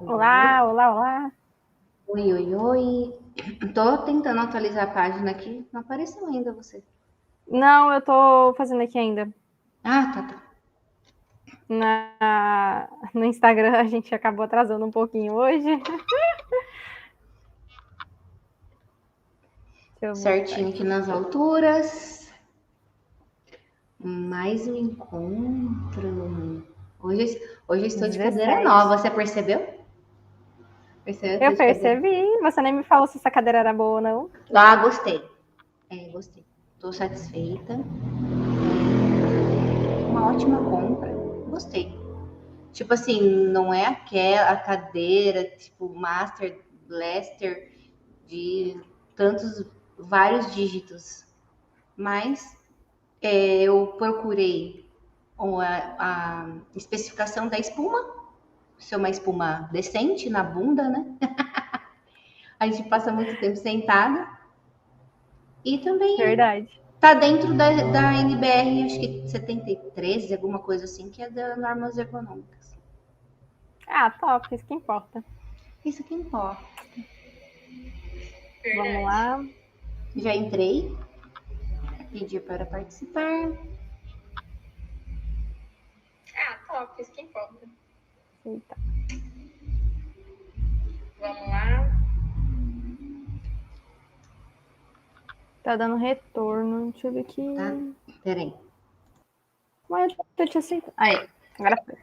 Olá, olá, olá. Oi, oi, oi. Tô tentando atualizar a página aqui. Não apareceu ainda você. Não, eu tô fazendo aqui ainda. Ah, tá. No Instagram a gente acabou atrasando um pouquinho hoje. Deixa eu voltar Certinho aqui aqui. nas alturas. Mais um encontro. Hoje eu estou de cadeira 17. nova, você percebeu? Percebeu? Eu Eu tô de cadeira. percebi. Você nem me falou se essa cadeira era boa ou não. Ah, gostei. Gostei. Tô satisfeita. Uma ótima compra. Gostei. Tipo assim, não é aquela cadeira, tipo Master Blaster de tantos, vários dígitos. Mas eu procurei a especificação da espuma, ser uma espuma decente na bunda, né? A gente passa muito tempo sentada. E também Verdade. tá dentro da NBR, acho que 73, alguma coisa assim, que é da normas ergonômicas. Ah, top, isso que importa. Isso que importa. Vamos Verdade. lá. Já entrei, pedi para participar. Ah, top, isso que importa. Eita. Vamos lá. Tá dando retorno. Deixa eu ver aqui. Tá? Peraí. Mas eu tinha aceitado. Aí, agora foi.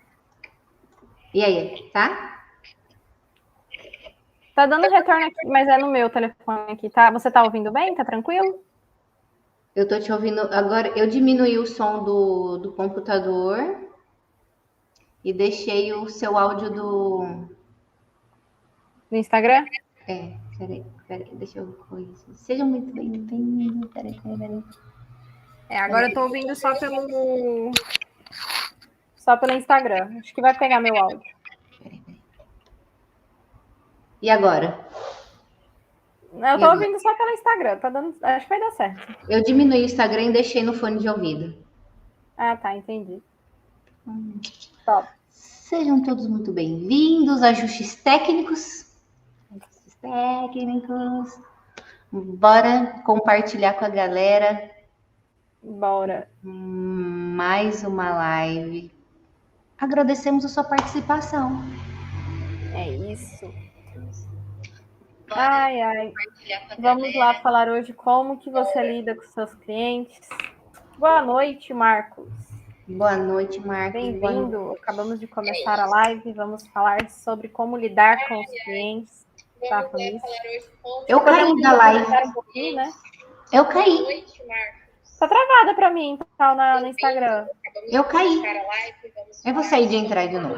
E aí, tá? Tá dando retorno aqui, mas é no meu telefone aqui, tá? Você tá ouvindo bem? Tá tranquilo? Eu tô te ouvindo. Agora eu diminuí o som do computador e deixei o seu áudio do. No Instagram? Peraí, deixa eu corrigir. Sejam muito bem-vindos. Peraí. Agora eu tô ouvindo só pelo Instagram. Acho que vai pegar meu áudio. Peraí. E agora? Eu E tô agora? ouvindo só pelo Instagram. Tá dando, acho que vai dar certo. Eu diminuí o Instagram e deixei no fone de ouvido. Ah, tá, entendi. Top. Sejam todos muito bem-vindos. Ajustes técnicos. Ajustes técnicos. Bora compartilhar com a galera Bora. mais uma live. Agradecemos a sua participação. É isso. Bora Ai, ai. compartilhar com a Vamos lá galera. falar hoje como que você lida com seus clientes. Boa noite, Marcos. Boa noite, Marcos. Boa Bem-vindo. noite. Acabamos de começar a live. Vamos falar sobre como lidar com os clientes. Tá com isso? Acho que Eu podemos caí da live. conversar um pouquinho, né? Eu caí. Tá travada pra mim, então, no Instagram. Eu caí. Eu vou sair de entrar de novo.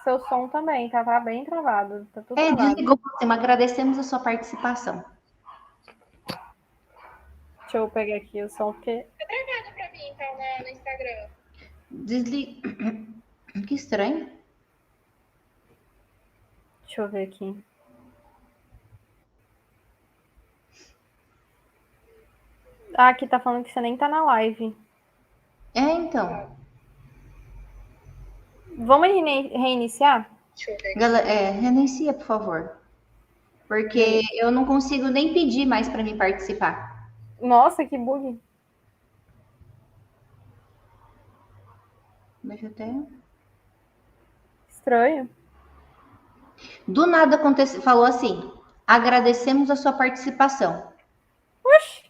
Seu som também, tá bem travado. Tá tudo travado. Desligou por cima. Agradecemos a sua participação. Deixa eu pegar aqui o som, porque... Tá travado pra mim, então, no Instagram. Que estranho. Deixa eu ver aqui. Ah, aqui tá falando que você nem tá na live. Então. Vamos reiniciar? Galera, reinicia, por favor. Porque eu não consigo nem pedir mais para mim participar. Nossa, que bug. Deixa eu até. Estranho. Do nada aconteceu, falou assim: agradecemos a sua participação. Oxi.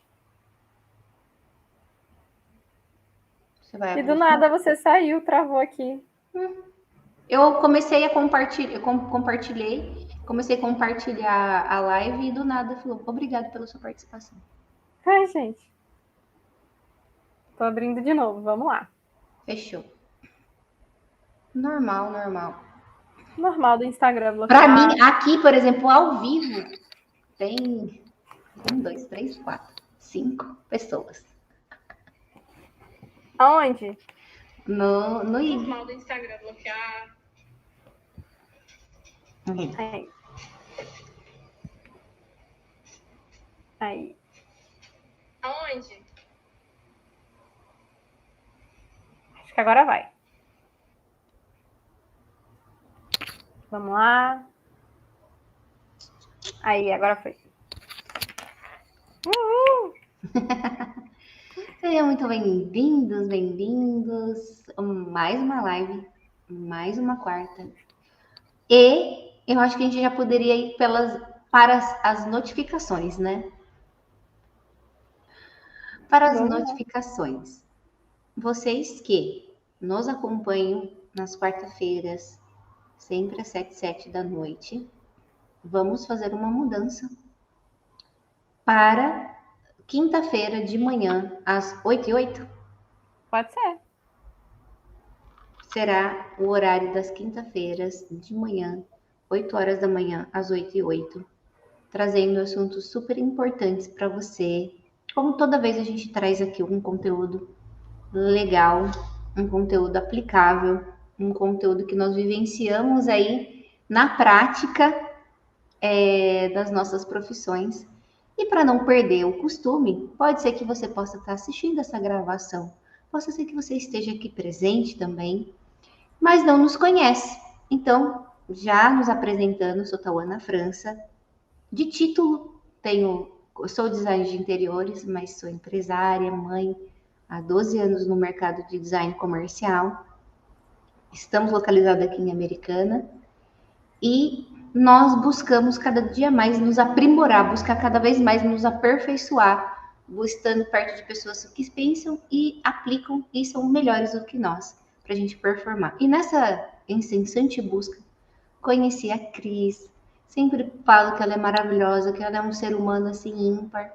Você vai E do abrir? nada você saiu, travou aqui. Eu comecei a compartilhar, comecei a compartilhar a live e do nada falou: obrigado pela sua participação. Ai, gente. Tô abrindo de novo, vamos lá. Fechou. Normal. Normal do Instagram Para bloquear. mim, aqui, por exemplo, ao vivo, tem 1, 2, 3, 4, 5 pessoas. Aonde? No IG. Normal do Instagram bloquear. Aí. Aí. Aonde? Acho que agora vai. Vamos lá. Aí, agora foi. Sejam muito bem-vindos, bem-vindos. Mais uma live, mais uma quarta. E eu acho que a gente já poderia ir para as notificações, né? Para as notificações. Vocês que nos acompanham nas quarta-feiras, sempre às 7h07 da noite, vamos fazer uma mudança para quinta-feira de manhã, às 8h08. Pode ser. Será o horário das quinta-feiras de manhã, 8h da manhã, às 8h08, trazendo assuntos super importantes para você. Como toda vez a gente traz aqui um conteúdo legal, um conteúdo aplicável, um conteúdo que nós vivenciamos aí na prática das nossas profissões. E para não perder o costume, pode ser que você possa estar assistindo essa gravação, pode ser que você esteja aqui presente também, mas não nos conhece. Então, já nos apresentando, sou Tauana França. De título, sou designer de interiores, mas sou empresária, mãe, há 12 anos no mercado de design comercial. Estamos localizados aqui em Americana e nós buscamos cada dia mais nos aprimorar, buscar cada vez mais nos aperfeiçoar, estando perto de pessoas que pensam e aplicam e são melhores do que nós, para a gente performar. E nessa incessante busca, conheci a Cris, sempre falo que ela é maravilhosa, que ela é um ser humano assim ímpar.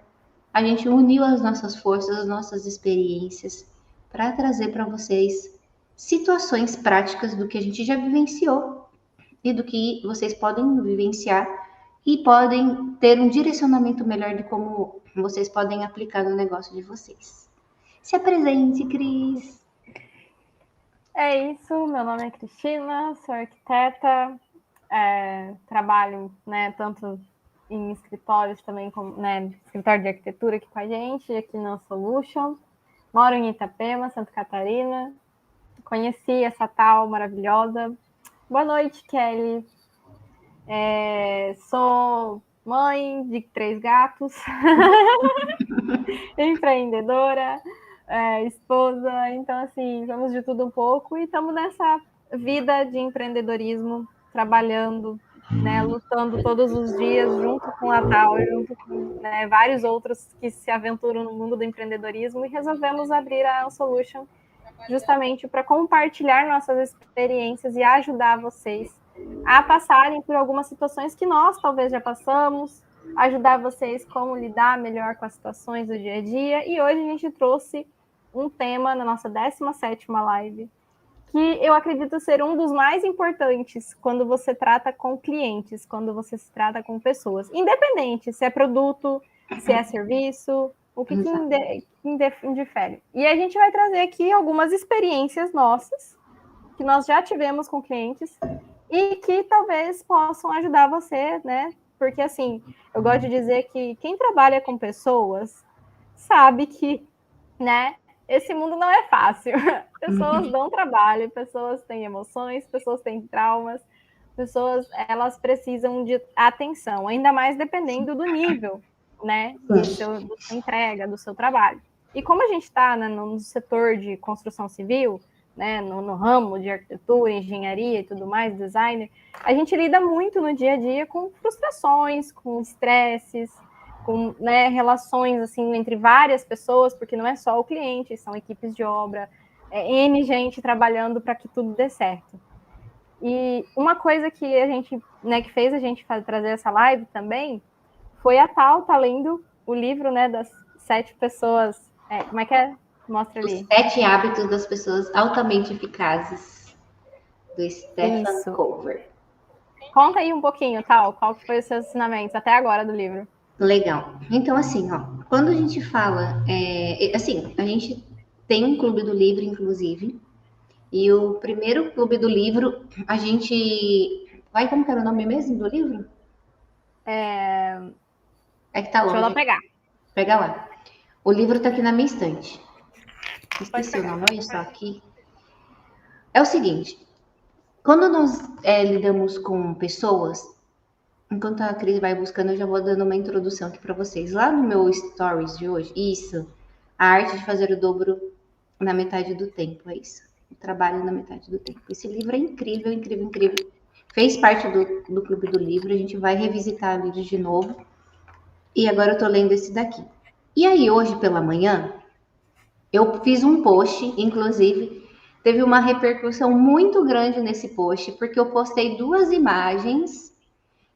A gente uniu as nossas forças, as nossas experiências para trazer para vocês situações práticas do que a gente já vivenciou e do que vocês podem vivenciar e podem ter um direcionamento melhor de como vocês podem aplicar no negócio de vocês. Se apresente, Cris. É isso, meu nome é Cristina, sou arquiteta, trabalho, né, tanto em escritórios também, como, né, escritório de arquitetura aqui com a gente, aqui na Solution. Moro em Itapema, Santa Catarina. Conheci essa tal maravilhosa. Boa noite, Kelly. Sou mãe de 3 gatos, empreendedora, esposa. Então, assim, vamos de tudo um pouco e estamos nessa vida de empreendedorismo, trabalhando, né, lutando todos os dias junto com a Tal, junto com, né, vários outros que se aventuram no mundo do empreendedorismo, e resolvemos abrir a Solution justamente para compartilhar nossas experiências e ajudar vocês a passarem por algumas situações que nós talvez já passamos, ajudar vocês como lidar melhor com as situações do dia a dia. E hoje a gente trouxe um tema na nossa 17ª live, que eu acredito ser um dos mais importantes quando você trata com clientes, quando você se trata com pessoas, independente se é produto, se é serviço, o que indifere. E a gente vai trazer aqui algumas experiências nossas, que nós já tivemos com clientes, e que talvez possam ajudar você, né? Porque, assim, eu gosto de dizer que quem trabalha com pessoas sabe que, né, esse mundo não é fácil. Pessoas dão trabalho, pessoas têm emoções, pessoas têm traumas, pessoas, elas precisam de atenção, ainda mais dependendo do nível, né, da sua entrega, do seu trabalho. E como a gente está, né, no setor de construção civil, né, no ramo de arquitetura, engenharia e tudo mais, designer, a gente lida muito no dia a dia com frustrações, com estresses, com, né, relações assim entre várias pessoas, porque não é só o cliente, são equipes de obra, N gente trabalhando para que tudo dê certo. E uma coisa que a gente, né, que fez a gente trazer essa live também foi a Tal tá lendo o livro, né, das 7 pessoas. Como é que é? Mostra ali. Os 7 hábitos das pessoas altamente eficazes, do Stephen Covey. Conta aí um pouquinho, Tal, qual que foi os seus ensinamentos até agora do livro? Legal. Então, assim, ó, quando a gente fala, assim, a gente tem um clube do livro, inclusive, e o primeiro clube do livro, a gente... como que era o nome mesmo do livro? É que tá longe. Deixa eu lá pegar. Pega lá. O livro tá aqui na minha estante. Esqueci o nome, olha só aqui. É o seguinte, Quando nós lidamos com pessoas, enquanto a Cris vai buscando, eu já vou dando uma introdução aqui para vocês. Lá no meu stories de hoje, isso, a arte de fazer o dobro na metade do tempo, é isso. O trabalho na metade do tempo. Esse livro é incrível, incrível, incrível. Fez parte do Clube do Livro, a gente vai revisitar livros de novo. E agora eu tô lendo esse daqui. E aí, hoje pela manhã, eu fiz um post, inclusive, teve uma repercussão muito grande nesse post, porque eu postei 2 imagens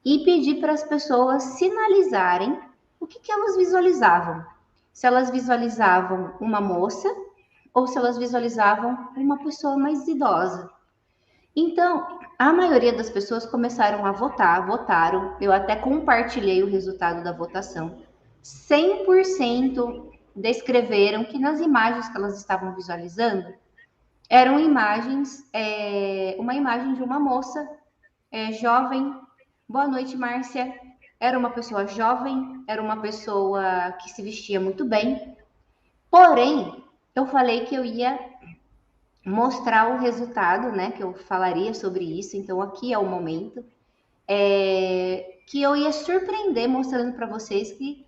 e pedi para as pessoas sinalizarem o que elas visualizavam. Se elas visualizavam uma moça ou se elas visualizavam uma pessoa mais idosa. Então, a maioria das pessoas começaram a votar, votaram. Eu até compartilhei o resultado da votação. 100% descreveram que nas imagens que elas estavam visualizando eram imagens, uma imagem de uma moça jovem. Boa noite, Márcia. Era uma pessoa jovem, era uma pessoa que se vestia muito bem. Porém, eu falei que eu ia mostrar o resultado, né? Que eu falaria sobre isso. Então, aqui é o momento. Que eu ia surpreender mostrando para vocês que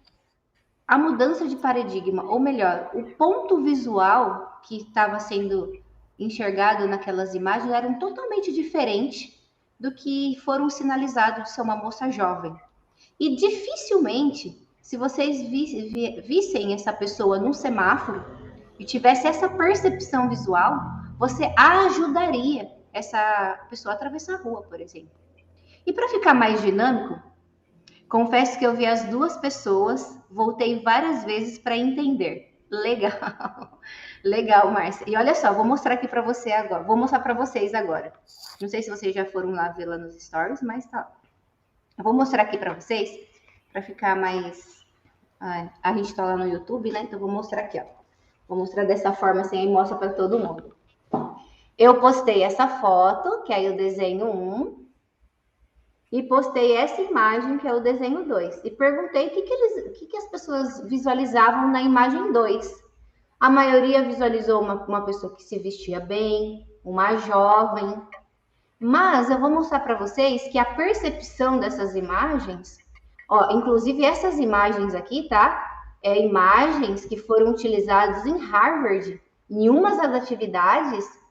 a mudança de paradigma, ou melhor, o ponto visual que estava sendo enxergado naquelas imagens eram totalmente diferente do que foram sinalizados de ser uma moça jovem. E dificilmente, se vocês vissem essa pessoa num semáforo e tivesse essa percepção visual, você ajudaria essa pessoa a atravessar a rua, por exemplo. E para ficar mais dinâmico, confesso que eu vi as 2 pessoas, voltei várias vezes para entender. Legal, legal, Márcia. E olha só, vou mostrar aqui para você agora. Vou mostrar para vocês agora. Não sei se vocês já foram lá ver lá nos stories, mas tá. Eu vou mostrar aqui para vocês, para ficar mais. A gente está lá no YouTube, né? Então vou mostrar aqui, ó. Vou mostrar dessa forma assim, aí mostra para todo mundo. Eu postei essa foto, que é o desenho 1, e postei essa imagem, que é o desenho 2. E perguntei o que as pessoas visualizavam na imagem 2. A maioria visualizou uma pessoa que se vestia bem, uma jovem. Mas eu vou mostrar para vocês que a percepção dessas imagens, ó, inclusive essas imagens aqui, tá? Imagens que foram utilizadas em Harvard, em uma das atividades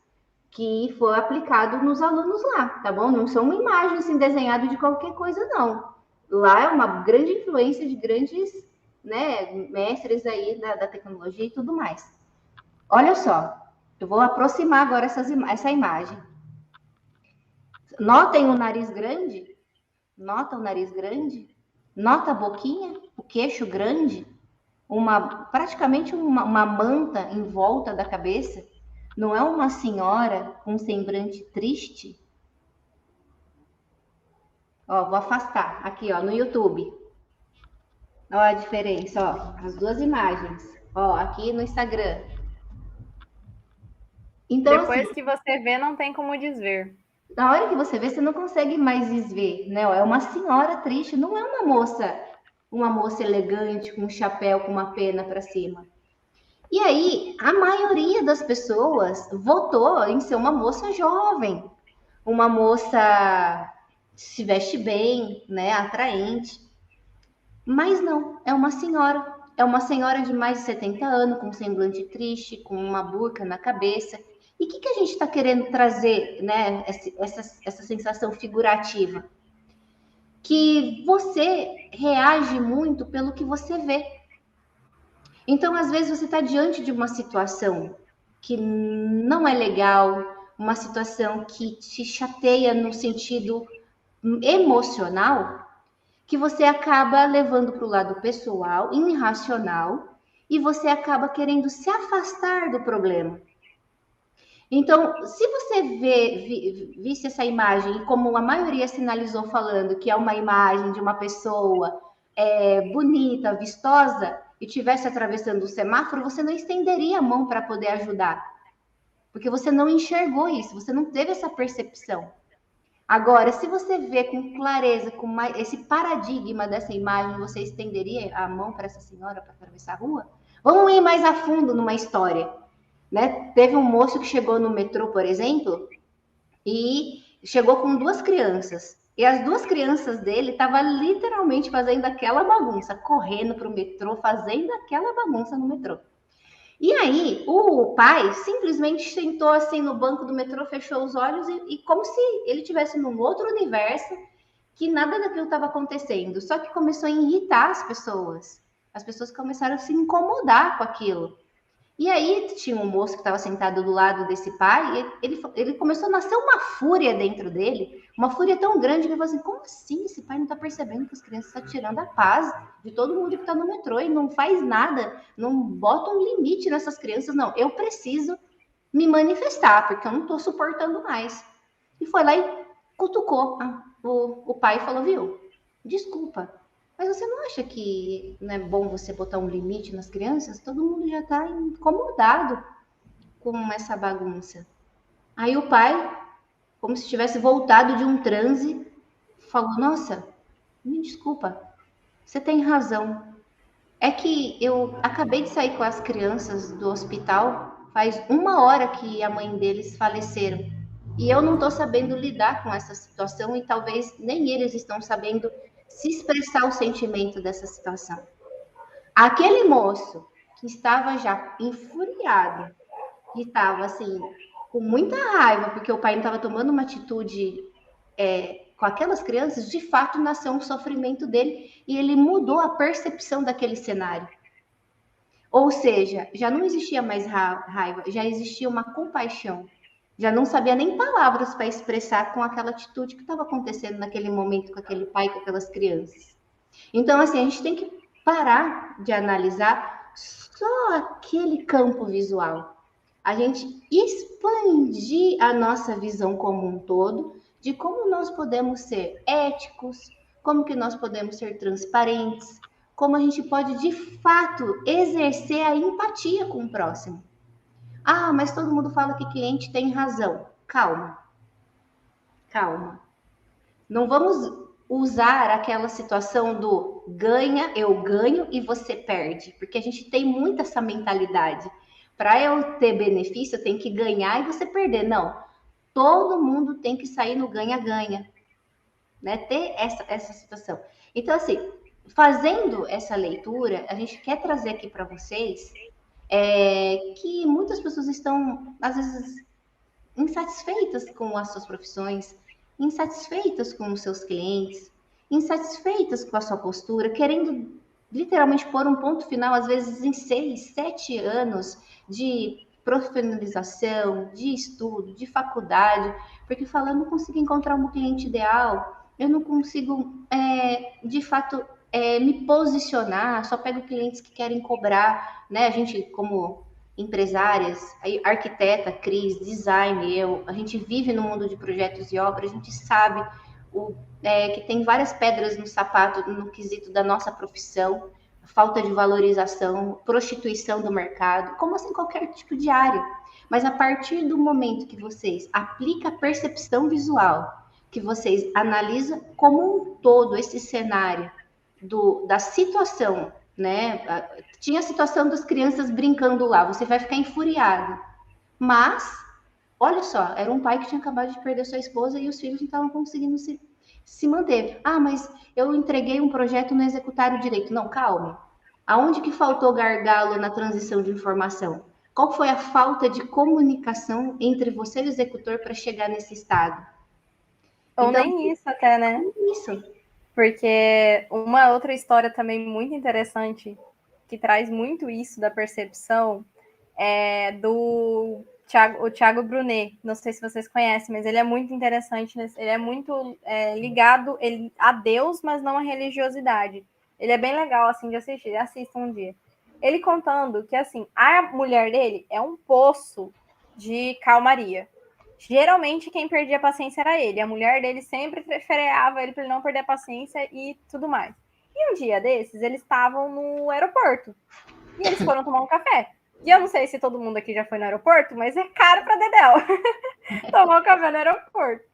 que foi aplicado nos alunos lá, tá bom? Não são uma imagem assim desenhada de qualquer coisa, não. Lá é uma grande influência de grandes, né, mestres aí da tecnologia e tudo mais. Olha só, eu vou aproximar agora essa imagem. Notem o nariz grande? Nota o nariz grande? Nota a boquinha? O queixo grande? Praticamente uma manta em volta da cabeça? Não é uma senhora com um semblante triste? Ó, vou afastar aqui, ó, no YouTube. Ó a diferença, ó, as 2 imagens. Ó, aqui no Instagram. Então, depois assim, que você vê, não tem como desver. Na hora que você vê, você não consegue mais desver, né? É uma senhora triste, não é uma moça elegante com um chapéu, com uma pena para cima. E aí, a maioria das pessoas votou em ser uma moça jovem, uma moça que se veste bem, né, atraente. Mas não, é uma senhora de mais de 70 anos, com um semblante triste, com uma burca na cabeça. E o que a gente está querendo trazer, né, essa sensação figurativa? Que você reage muito pelo que você vê. Então, às vezes, você está diante de uma situação que não é legal, uma situação que te chateia no sentido emocional, que você acaba levando para o lado pessoal, irracional, e você acaba querendo se afastar do problema. Então, se você visse essa imagem, como a maioria sinalizou falando, que é uma imagem de uma pessoa bonita, vistosa, e estivesse atravessando o semáforo, você não estenderia a mão para poder ajudar. Porque você não enxergou isso, você não teve essa percepção. Agora, se você vê com clareza, com esse paradigma dessa imagem, você estenderia a mão para essa senhora para atravessar a rua? Vamos ir mais a fundo numa história. Né? Teve um moço que chegou no metrô, por exemplo, e chegou com 2 crianças. E as 2 crianças dele estavam literalmente fazendo aquela bagunça, correndo para o metrô, fazendo aquela bagunça no metrô. E aí, o pai simplesmente sentou assim no banco do metrô, fechou os olhos e como se ele estivesse num outro universo, que nada daquilo estava acontecendo. Só que começou a irritar as pessoas. As pessoas começaram a se incomodar com aquilo. E aí tinha um moço que estava sentado do lado desse pai, e ele começou a nascer uma fúria dentro dele, uma fúria tão grande que ele falou assim, como assim esse pai não está percebendo que as crianças estão tirando a paz de todo mundo que está no metrô e não faz nada, não bota um limite nessas crianças, não, eu preciso me manifestar, porque eu não estou suportando mais. E foi lá e cutucou o pai e falou, viu, desculpa, mas você não acha que não é bom você botar um limite nas crianças? Todo mundo já está incomodado com essa bagunça. Aí o pai, como se tivesse voltado de um transe, falou: Nossa, me desculpa, você tem razão. É que eu acabei de sair com as crianças do hospital, faz 1 hora que a mãe deles faleceram. E eu não estou sabendo lidar com essa situação e talvez nem eles estão sabendo se expressar o sentimento dessa situação. Aquele moço que estava já infuriado, que estava assim, com muita raiva, porque o pai não estava tomando uma atitude com aquelas crianças, de fato nasceu um sofrimento dele e ele mudou a percepção daquele cenário. Ou seja, já não existia mais raiva, já existia uma compaixão. Já não sabia nem palavras para expressar com aquela atitude que estava acontecendo naquele momento com aquele pai, com aquelas crianças. Então, assim, a gente tem que parar de analisar só aquele campo visual. A gente expandir a nossa visão como um todo de como nós podemos ser éticos, como que nós podemos ser transparentes, como a gente pode de fato exercer a empatia com o próximo. Ah, mas todo mundo fala que cliente tem razão. Calma, calma. Não vamos usar aquela situação do ganha, eu ganho e você perde, porque a gente tem muito essa mentalidade. Para eu ter benefício, eu tenho que ganhar e você perder. Não, todo mundo tem que sair no ganha-ganha, né? Ter essa situação. Então, assim, fazendo essa leitura, a gente quer trazer aqui para vocês que muitas pessoas estão, às vezes, insatisfeitas com as suas profissões, insatisfeitas com os seus clientes, insatisfeitas com a sua postura, querendo literalmente pôr um ponto final, às vezes em 6, 7 anos de profissionalização, de estudo, de faculdade, porque fala, eu não consigo encontrar um cliente ideal, eu não consigo, de fato, me posicionar, só pego clientes que querem cobrar, né? A gente, como empresárias, arquiteta, Cris, design, a gente vive no mundo de projetos e obras, a gente sabe que tem várias pedras no sapato no quesito da nossa profissão, falta de valorização, prostituição do mercado, como assim qualquer tipo de área. Mas a partir do momento que vocês aplicam a percepção visual, que vocês analisam como um todo esse cenário da situação, né? Tinha a situação das crianças brincando lá, você vai ficar enfuriado. Mas, olha só, era um pai que tinha acabado de perder sua esposa e os filhos não estavam conseguindo se manter. Ah, mas eu entreguei um projeto e não executaram direito. Não, calma. Aonde que faltou gargalo na transição de informação? Qual foi a falta de comunicação entre você e o executor para chegar nesse estado? Ou Então, nem isso até, né? isso. Porque uma outra história também muito interessante, que traz muito isso da percepção, é do Thiago Brunet. Não sei se vocês conhecem, mas ele é muito interessante. Ele é muito ligado a Deus, mas não à religiosidade. Ele é bem legal assim de assistir. Assista um dia. Ele contando que assim a mulher dele é um poço de calmaria. Geralmente quem perdia a paciência era ele. A mulher dele sempre freava ele para ele não perder a paciência e tudo mais. E um dia desses, eles estavam no aeroporto. E eles foram tomar um café. E eu não sei se todo mundo aqui já foi no aeroporto, mas é caro para Dedéu tomar um café no aeroporto.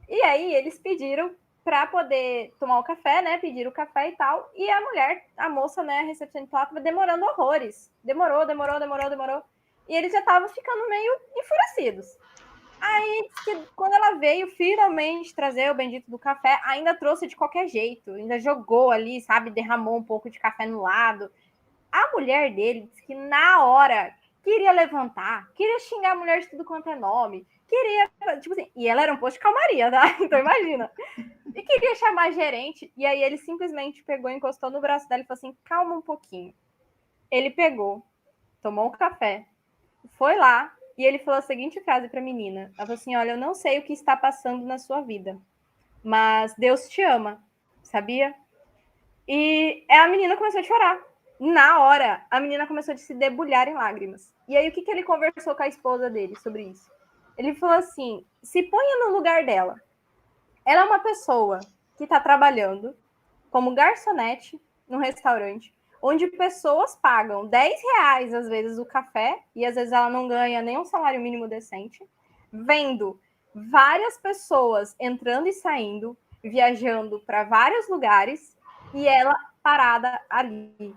E aí eles pediram para poder tomar o café, né? Pediram o café e tal. E a mulher, a moça, né, a recepcionista, estava demorando horrores. Demorou. E eles já estavam ficando meio enfurecidos. Aí, diz que quando ela veio finalmente trazer o bendito do café, ainda trouxe de qualquer jeito, ainda jogou ali, sabe, derramou um pouco de café no lado. A mulher dele disse que na hora queria levantar, queria xingar a mulher de tudo quanto é nome, queria, tipo assim, e ela era um posto de calmaria, tá? Então imagina. E queria chamar a gerente, e aí ele simplesmente pegou, encostou no braço dela e falou assim: calma um pouquinho. Ele pegou, tomou um café, foi lá, e ele falou a seguinte frase para a menina: ela falou assim, olha, eu não sei o que está passando na sua vida, mas Deus te ama, sabia? E a menina começou a chorar. Na hora, a menina começou a se debulhar em lágrimas. E aí, o que ele conversou com a esposa dele sobre isso? Ele falou assim: se ponha no lugar dela. Ela é uma pessoa que está trabalhando como garçonete num restaurante, onde pessoas pagam R$ 10 às vezes o café, e às vezes ela não ganha nem um salário mínimo decente, vendo várias pessoas entrando e saindo, viajando para vários lugares, e ela parada ali,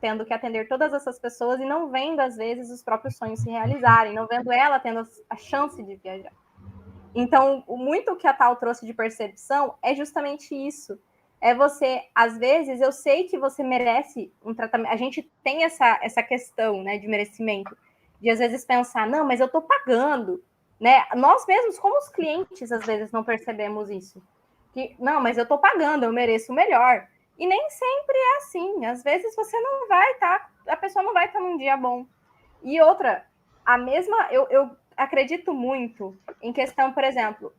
tendo que atender todas essas pessoas e não vendo, às vezes, os próprios sonhos se realizarem, não vendo ela tendo a chance de viajar. Então, muito que a Tal trouxe de percepção é justamente isso. É você, às vezes, eu sei que você merece um tratamento. A gente tem essa questão, né, de merecimento, de às vezes pensar, não, mas eu estou pagando, né? Nós mesmos, como os clientes, às vezes não percebemos isso. Que, não, mas eu estou pagando, eu mereço o melhor. E nem sempre é assim. Às vezes você não vai estar, a pessoa não vai estar num dia bom. E outra, a mesma, eu acredito muito em questão, por exemplo,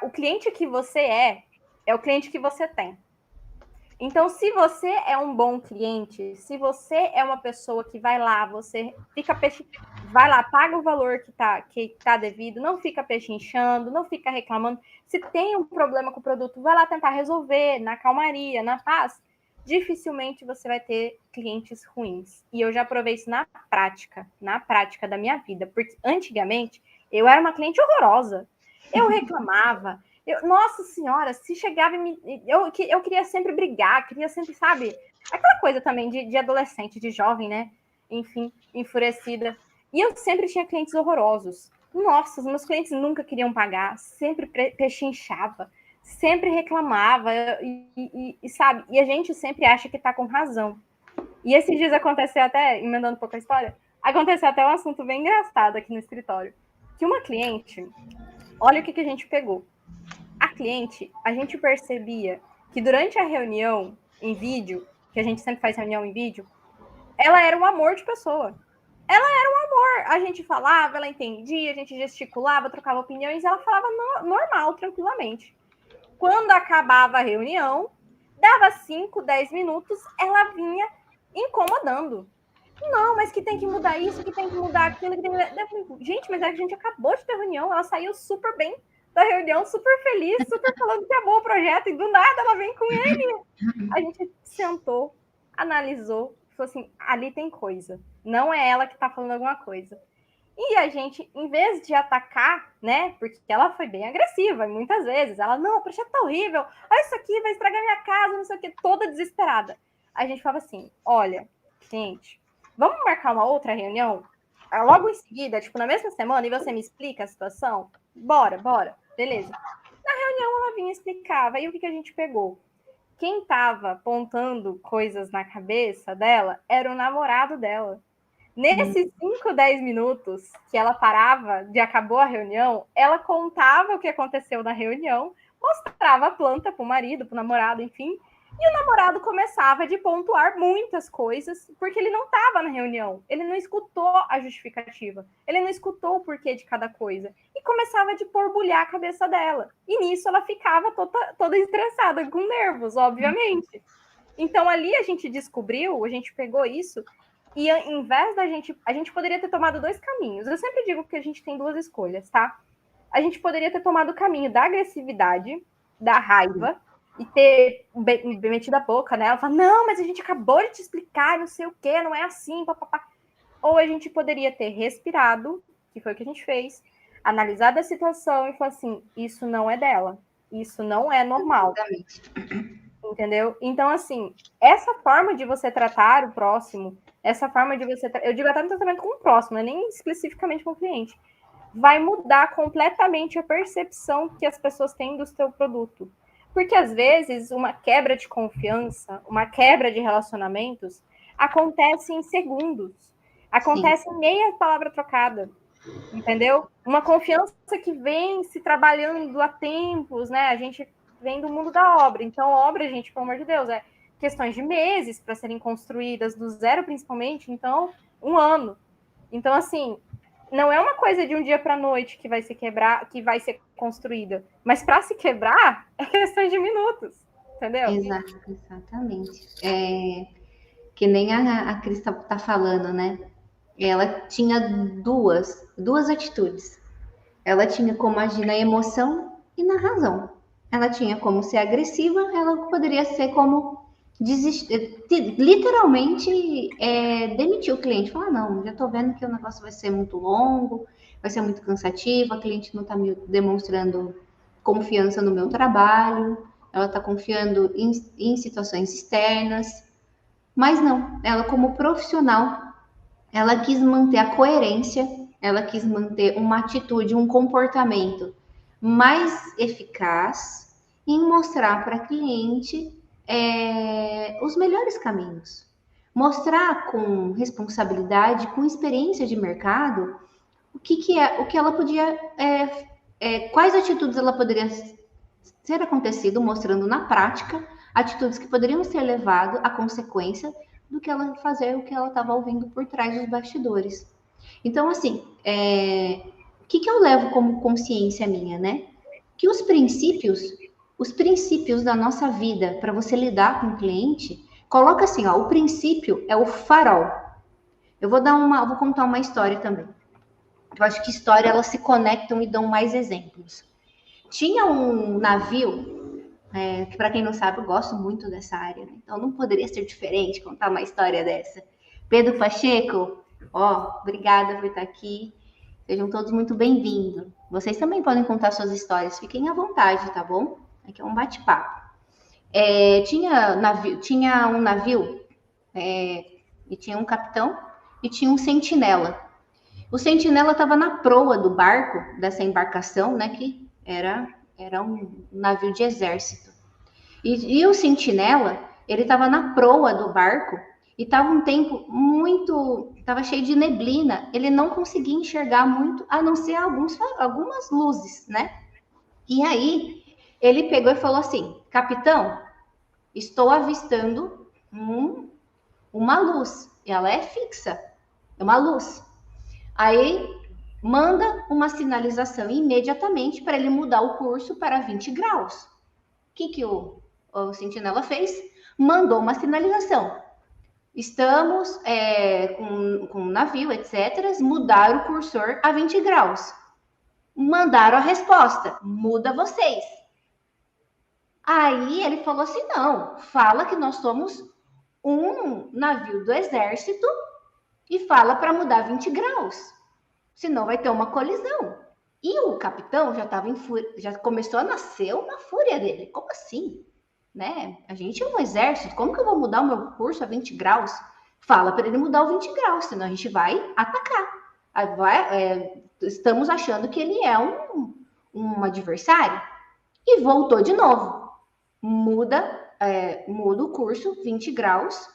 o cliente que você é o cliente que você tem. Então, se você é um bom cliente, se você é uma pessoa que vai lá, você fica vai lá, paga o valor que tá devido, não fica pechinchando, não fica reclamando. Se tem um problema com o produto, vai lá tentar resolver na calmaria, na paz. Dificilmente você vai ter clientes ruins. E eu já provei isso na prática da minha vida, porque antigamente eu era uma cliente horrorosa. Eu reclamava, nossa senhora, se chegava eu queria sempre brigar, queria sempre, sabe? Aquela coisa também de adolescente, de jovem, né? Enfim, enfurecida. E eu sempre tinha clientes horrorosos. Nossa, os meus clientes nunca queriam pagar, sempre pechinchava, sempre reclamava, sabe? E a gente sempre acha que tá com razão. E esses dias aconteceu até, emendando um pouco a história, aconteceu até um assunto bem engraçado aqui no escritório. Que uma cliente, olha o que a gente pegou. A cliente, a gente percebia que durante a reunião em vídeo, que a gente sempre faz reunião em vídeo, ela era um amor de pessoa. Ela era um amor. A gente falava, ela entendia, a gente gesticulava, trocava opiniões, ela falava normal, tranquilamente. Quando acabava a reunião, dava 5, 10 minutos, ela vinha incomodando. Não, mas que tem que mudar isso, que tem que mudar aquilo. Que tem que mudar... Gente, mas a gente acabou de ter reunião, ela saiu super bem da reunião, super feliz, super falando que amou o projeto, e do nada ela vem com ele. A gente sentou, analisou, falou assim, ali tem coisa. Não é ela que tá falando alguma coisa. E a gente, em vez de atacar, né, porque ela foi bem agressiva, muitas vezes, ela, não, o projeto tá horrível, olha isso aqui, vai estragar minha casa, não sei o que, toda desesperada. A gente falava assim, olha, gente, vamos marcar uma outra reunião? Logo em seguida, tipo, na mesma semana, e você me explica a situação? Bora, beleza. Na reunião, ela vinha e explicava, e o que a gente pegou? Quem estava apontando coisas na cabeça dela era o namorado dela. Nesses 5, 10 minutos que ela parava de acabou a reunião, ela contava o que aconteceu na reunião, mostrava a planta para o marido, para o namorado, enfim, e o namorado começava de pontuar muitas coisas, porque ele não estava na reunião, ele não escutou a justificativa, ele não escutou o porquê de cada coisa, e começava de borbulhar a cabeça dela. E nisso ela ficava toda estressada, com nervos, obviamente. Então ali a gente descobriu, a gente pegou isso, e em vez da gente... A gente poderia ter tomado dois caminhos. Eu sempre digo que a gente tem duas escolhas, tá? A gente poderia ter tomado o caminho da agressividade, da raiva, e ter metido a boca nela, falar, não, mas a gente acabou de te explicar, não sei o quê, não é assim, papapá. Ou a gente poderia ter respirado, que foi o que a gente fez, analisado a situação e falar assim, isso não é dela, isso não é normal. Entendeu? Então, assim, essa forma de você tratar o próximo, essa forma de você... Eu digo até no tratamento com o próximo, não é nem especificamente com o cliente. vai mudar completamente a percepção que as pessoas têm do seu produto. Porque, às vezes, uma quebra de confiança, uma quebra de relacionamentos, acontece em segundos. Acontece em meia palavra trocada, entendeu? Uma confiança que vem se trabalhando há tempos, né? A gente vem do mundo da obra. Então, obra, gente, pelo amor de Deus, é questões de meses para serem construídas, do zero principalmente, então, 1 ano. Então, assim, não é uma coisa de um dia para a noite que vai se quebrar, que vai ser construída. Mas para se quebrar, é questão de minutos, entendeu? Exatamente. Que nem a Cris tá falando, né? Ela tinha duas atitudes. Ela tinha como agir na emoção e na razão. Ela tinha como ser agressiva, ela poderia ser como literalmente demitir o cliente. Falar, não, já estou vendo que o negócio vai ser muito longo, vai ser muito cansativo, a cliente não está me demonstrando confiança no meu trabalho, ela está confiando em situações externas. Mas não, ela como profissional, ela quis manter a coerência, ela quis manter uma atitude, um comportamento mais eficaz em mostrar para a cliente os melhores caminhos. Mostrar com responsabilidade, com experiência de mercado, o que ela podia, quais atitudes ela poderia ser acontecido, mostrando na prática atitudes que poderiam ser levado à consequência do que ela fazer o que ela estava ouvindo por trás dos bastidores. Então, assim, o que eu levo como consciência minha, né? Que os princípios da nossa vida para você lidar com o cliente, coloca assim, ó, o princípio é o farol. Eu vou contar uma história também. Eu acho que história elas se conectam e dão mais exemplos. Tinha um navio, que para quem não sabe, eu gosto muito dessa área, né? Então não poderia ser diferente contar uma história dessa. Pedro Pacheco, obrigada por estar aqui. Sejam todos muito bem-vindos. Vocês também podem contar suas histórias, fiquem à vontade, tá bom? Aqui é um bate-papo. Tinha um navio, e tinha um capitão e tinha um sentinela. O sentinela estava na proa do barco, dessa embarcação, né, que era um navio de exército. E o sentinela, ele estava na proa do barco e estava um tempo estava cheio de neblina, ele não conseguia enxergar muito, a não ser algumas luzes, né? E aí, ele pegou e falou assim, capitão, estou avistando uma luz, ela é fixa, é uma luz. Aí manda uma sinalização imediatamente para ele mudar o curso para 20 graus. O que o sentinela fez? Mandou uma sinalização. Estamos com um navio, etc. Mudar o cursor a 20 graus. Mandaram a resposta. Muda vocês. Aí ele falou assim, não, fala que nós somos um navio do exército e fala para mudar 20 graus. Senão vai ter uma colisão. E o capitão já estava em fúria, já começou a nascer uma fúria dele. Como assim? Né? A gente é um exército, como que eu vou mudar o meu curso a 20 graus? Fala para ele mudar o 20 graus, senão a gente vai atacar. Estamos achando que ele é um adversário. E voltou de novo. Muda o curso 20 graus,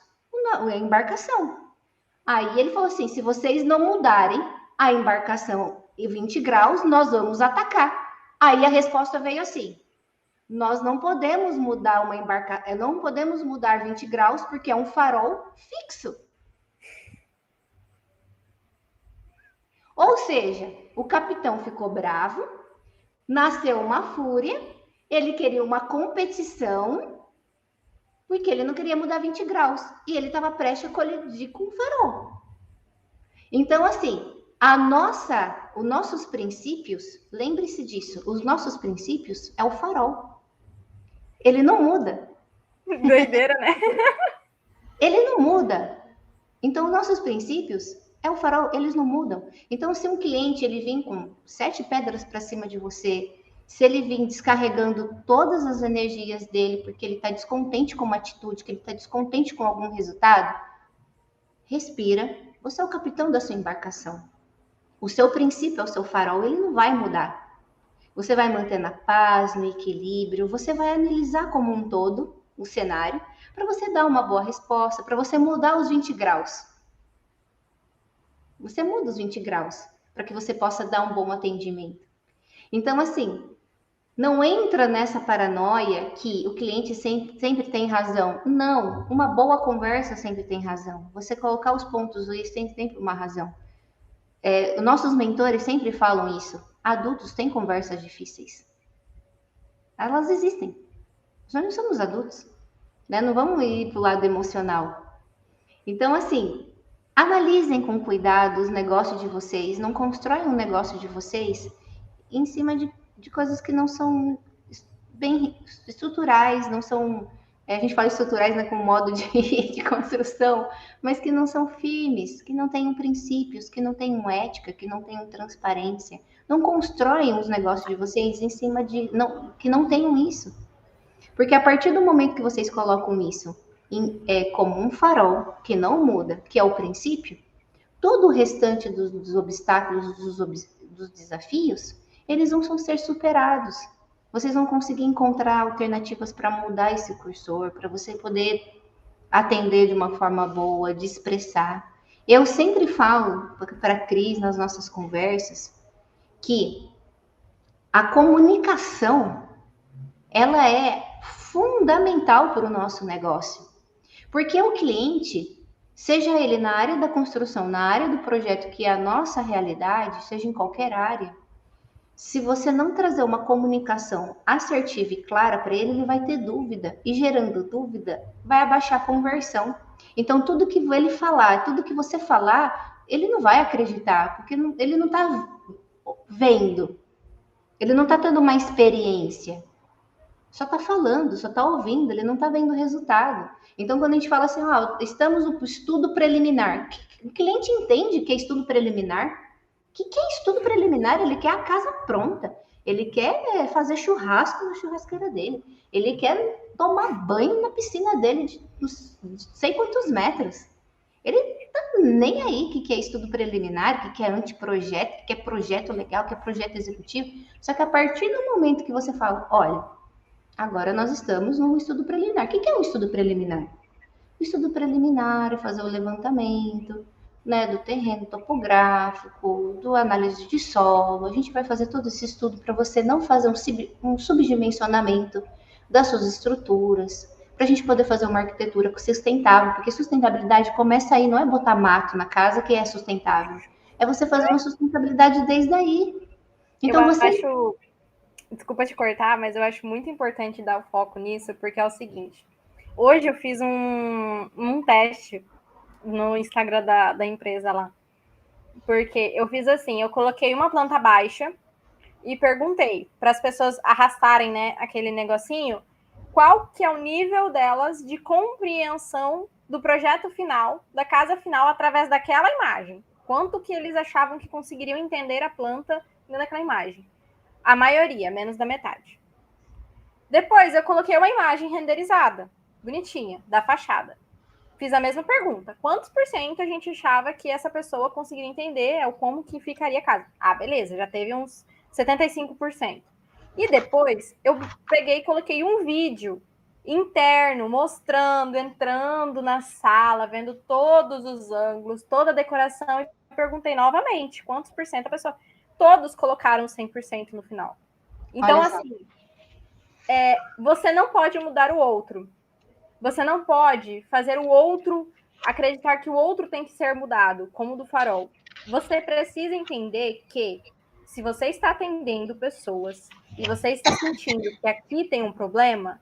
a embarcação. Aí ele falou assim, se vocês não mudarem a embarcação em 20 graus, nós vamos atacar. Aí a resposta veio assim, nós não podemos mudar uma embarcação, não podemos mudar 20 graus porque é um farol fixo. Ou seja, o capitão ficou bravo, nasceu uma fúria, ele queria uma competição, porque ele não queria mudar 20 graus, e ele estava prestes a colidir com o farol. Então, assim, os nossos princípios, lembre-se disso, os nossos princípios é o farol. Ele não muda. Doideira, né? Ele não muda. Então, os nossos princípios é o farol, eles não mudam. Então, se um cliente ele vem com 7 pedras para cima de você, se ele vir descarregando todas as energias dele, porque ele está descontente com uma atitude, que ele está descontente com algum resultado, respira. Você é o capitão da sua embarcação. O seu princípio é o seu farol, ele não vai mudar. Você vai manter na paz, no equilíbrio, você vai analisar como um todo o cenário para você dar uma boa resposta, para você mudar os 20 graus. Você muda os 20 graus para que você possa dar um bom atendimento. Então, assim, não entra nessa paranoia que o cliente sempre tem razão. Não, uma boa conversa sempre tem razão. Você colocar os pontos is tem sempre uma razão. Nossos mentores sempre falam isso. Adultos têm conversas difíceis. Elas existem. Nós não somos adultos, né? Não vamos ir para o lado emocional. Então, assim, analisem com cuidado os negócios de vocês. Não constroem um negócio de vocês em cima de coisas que não são bem estruturais, não são. A gente fala estruturais, né, com modo de construção, mas que não são firmes, que não tenham princípios, que não tenham ética, que não tenham transparência. Não constroem os negócios de vocês em cima de. Que não tenham isso. Porque a partir do momento que vocês colocam isso como um farol que não muda, que é o princípio, todo o restante dos obstáculos, dos desafios, eles vão ser superados. Vocês vão conseguir encontrar alternativas para mudar esse cursor, para você poder atender de uma forma boa, de expressar. Eu sempre falo para a Cris nas nossas conversas que a comunicação ela é fundamental para o nosso negócio. Porque o cliente, seja ele na área da construção, na área do projeto, que é a nossa realidade, seja em qualquer área, se você não trazer uma comunicação assertiva e clara para ele, ele vai ter dúvida. E gerando dúvida, vai abaixar a conversão. Então, tudo que ele falar, tudo que você falar, ele não vai acreditar, porque ele não está vendo. Ele não está tendo uma experiência. Só está falando, só está ouvindo, ele não está vendo o resultado. Então, quando a gente fala assim, estamos no estudo preliminar, o cliente entende que é estudo preliminar? O que é estudo preliminar? Ele quer a casa pronta, ele quer fazer churrasco na churrasqueira dele, ele quer tomar banho na piscina dele de sei quantos metros. Ele tá nem aí que é estudo preliminar, que é anteprojeto, que é projeto legal, que é projeto executivo. Só que a partir do momento que você fala, olha, agora nós estamos no estudo preliminar. O que é um estudo preliminar? O estudo preliminar é fazer o levantamento, né, do terreno topográfico, do análise de solo. A gente vai fazer todo esse estudo para você não fazer um subdimensionamento das suas estruturas, para a gente poder fazer uma arquitetura sustentável, porque sustentabilidade começa aí, não é botar mato na casa que é sustentável, é você fazer uma sustentabilidade desde aí. Então eu você acho, desculpa te cortar, mas eu acho muito importante dar o foco nisso, porque é o seguinte, hoje eu fiz um teste no Instagram da empresa lá, porque eu fiz assim, eu coloquei uma planta baixa e perguntei para as pessoas arrastarem, né, aquele negocinho, qual que é o nível delas de compreensão do projeto final, da casa final, através daquela imagem. Quanto que eles achavam que conseguiriam entender a planta naquela imagem. A maioria, menos da metade. Depois eu coloquei uma imagem renderizada, bonitinha, da fachada. Fiz a mesma pergunta. Quantos por cento a gente achava que essa pessoa conseguiria entender como que ficaria a casa? Ah, beleza, já teve uns 75%. E depois eu peguei e coloquei um vídeo interno, mostrando, entrando na sala, vendo todos os ângulos, toda a decoração, e perguntei novamente quantos por cento a pessoa. Todos colocaram 100% no final. Então, assim, você não pode mudar o outro. Você não pode fazer o outro acreditar que o outro tem que ser mudado, como o do farol. Você precisa entender que, se você está atendendo pessoas e você está sentindo que aqui tem um problema,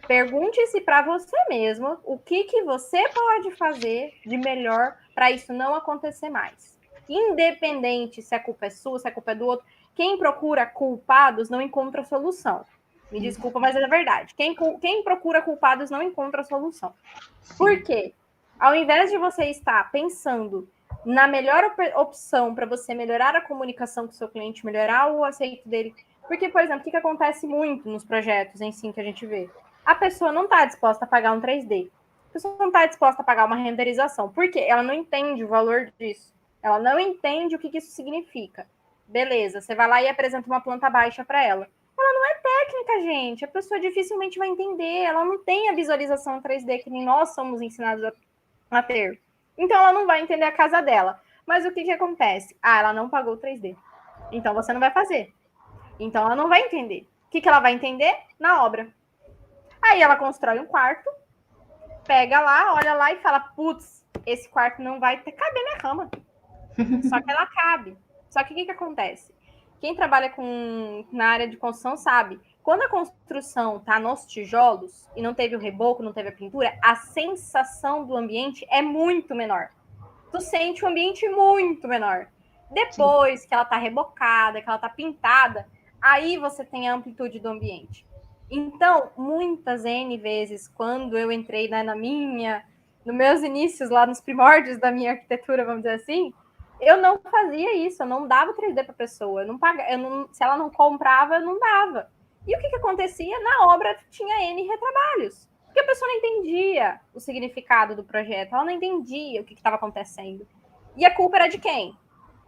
pergunte-se para você mesmo o que você pode fazer de melhor para isso não acontecer mais. Independente se a culpa é sua, se a culpa é do outro, quem procura culpados não encontra solução. Me desculpa, mas é verdade. Quem procura culpados não encontra solução. Por quê? Ao invés de você estar pensando na melhor opção para você melhorar a comunicação com o seu cliente, melhorar o aceito dele. Porque, por exemplo, o que acontece muito nos projetos em si que a gente vê? A pessoa não está disposta a pagar um 3D. A pessoa não está disposta a pagar uma renderização. Por quê? Ela não entende o valor disso. Ela não entende o que isso significa. Beleza, você vai lá e apresenta uma planta baixa para ela. Ela não é técnica, gente. A pessoa dificilmente vai entender. Ela não tem a visualização 3D que nem nós somos ensinados a ter. Então, ela não vai entender a casa dela. Mas o que acontece? Ah, ela não pagou o 3D. Então, você não vai fazer. Então, ela não vai entender. O que ela vai entender? Na obra. Aí, ela constrói um quarto, pega lá, olha lá e fala, putz, esse quarto não vai caber minha cama. Só que ela cabe. Só que o que acontece? Quem trabalha na área de construção sabe, quando a construção está nos tijolos e não teve o reboco, não teve a pintura, a sensação do ambiente é muito menor. Tu sente o ambiente muito menor. Depois que ela está rebocada, que ela está pintada, aí você tem a amplitude do ambiente. Então, muitas N vezes, quando eu entrei nos meus inícios lá nos primórdios da minha arquitetura, vamos dizer assim, eu não fazia isso, eu não dava 3D para a pessoa, se ela não comprava, eu não dava. E o que acontecia? Na obra tinha N retrabalhos, porque a pessoa não entendia o significado do projeto, ela não entendia o que estava acontecendo. E a culpa era de quem?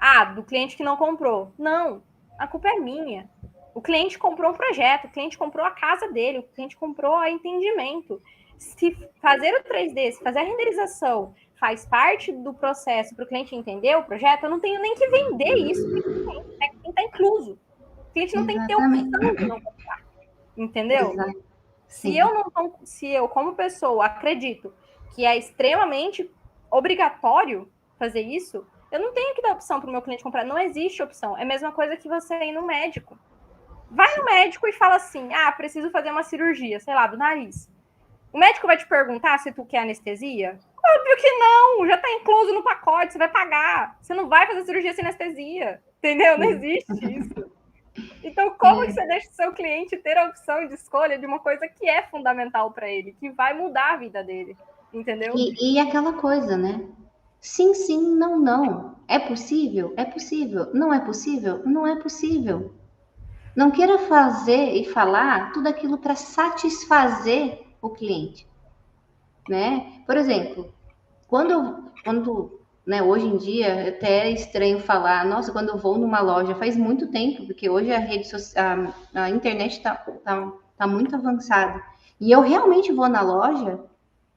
Ah, do cliente que não comprou. Não, a culpa é minha. O cliente comprou um projeto, o cliente comprou a casa dele, o cliente comprou o entendimento. Se fazer o 3D, se fazer a renderização faz parte do processo para o cliente entender o projeto, eu não tenho nem que vender isso para o cliente, tem que estar incluso. O cliente não tem que ter opção de não comprar. Entendeu? Se eu, como pessoa, acredito que é extremamente obrigatório fazer isso, eu não tenho que dar opção para o meu cliente comprar. Não existe opção. É a mesma coisa que você ir no médico. Vai no médico e fala assim, ah, preciso fazer uma cirurgia, sei lá, do nariz. O médico vai te perguntar se tu quer anestesia? Óbvio que não, já tá incluso no pacote, você vai pagar. Você não vai fazer cirurgia sem anestesia, entendeu? Não existe isso. Então, como que você deixa o seu cliente ter a opção de escolha de uma coisa que é fundamental para ele, que vai mudar a vida dele, entendeu? E aquela coisa, né? Sim, sim, não, não. É possível? É possível. Não é possível? Não é possível. Não queira fazer e falar tudo aquilo para satisfazer o cliente, né? Por exemplo, quando né, hoje em dia é até estranho falar, nossa, quando eu vou numa loja, faz muito tempo, porque hoje a rede social, a internet tá muito avançada. E eu realmente vou na loja,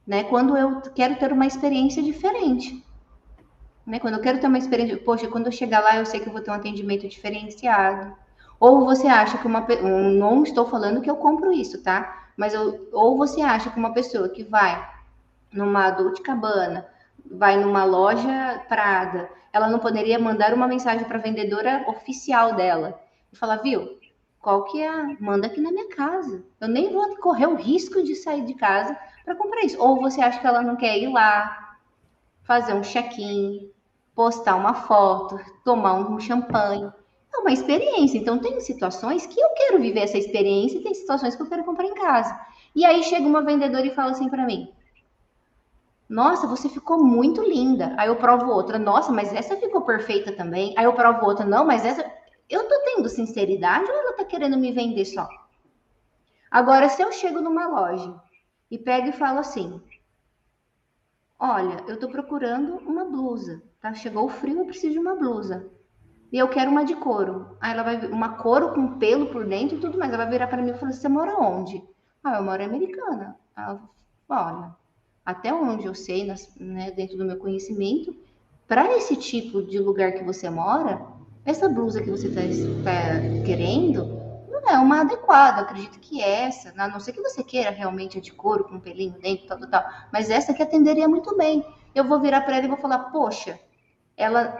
né, quando eu quero ter uma experiência diferente. Né? Quando eu quero ter uma experiência, poxa, quando eu chegar lá, eu sei que eu vou ter um atendimento diferenciado. Ou você acha que não estou falando que eu compro isso, tá? Ou você acha que uma pessoa que vai numa Dolce Gabbana, vai numa loja Prada, ela não poderia mandar uma mensagem para a vendedora oficial dela e falar, viu? Qual que é? Manda aqui na minha casa. Eu nem vou correr o risco de sair de casa para comprar isso. Ou você acha que ela não quer ir lá, fazer um check-in, postar uma foto, tomar um champanhe. É uma experiência. Então, tem situações que eu quero viver essa experiência e tem situações que eu quero comprar em casa. E aí chega uma vendedora e fala assim para mim: nossa, você ficou muito linda. Aí eu provo outra. Nossa, mas essa ficou perfeita também. Aí eu provo outra. Não, mas essa. Eu tô tendo sinceridade ou ela tá querendo me vender só? Agora, se eu chego numa loja e pego e falo assim: olha, eu tô procurando uma blusa, tá? Chegou o frio, eu preciso de uma blusa. E eu quero uma de couro. Aí ela vai uma couro com pelo por dentro e tudo mais. Ela vai virar para mim e falar: você mora onde? Ah, eu moro em Americana. Ela, olha, até onde eu sei, né, dentro do meu conhecimento, para esse tipo de lugar que você mora, essa blusa que você está querendo não é uma adequada. Eu acredito que essa, a não ser que você queira realmente a de couro com um pelinho dentro, tal, tal, tal, mas essa que atenderia muito bem. Eu vou virar para ela e vou falar: poxa,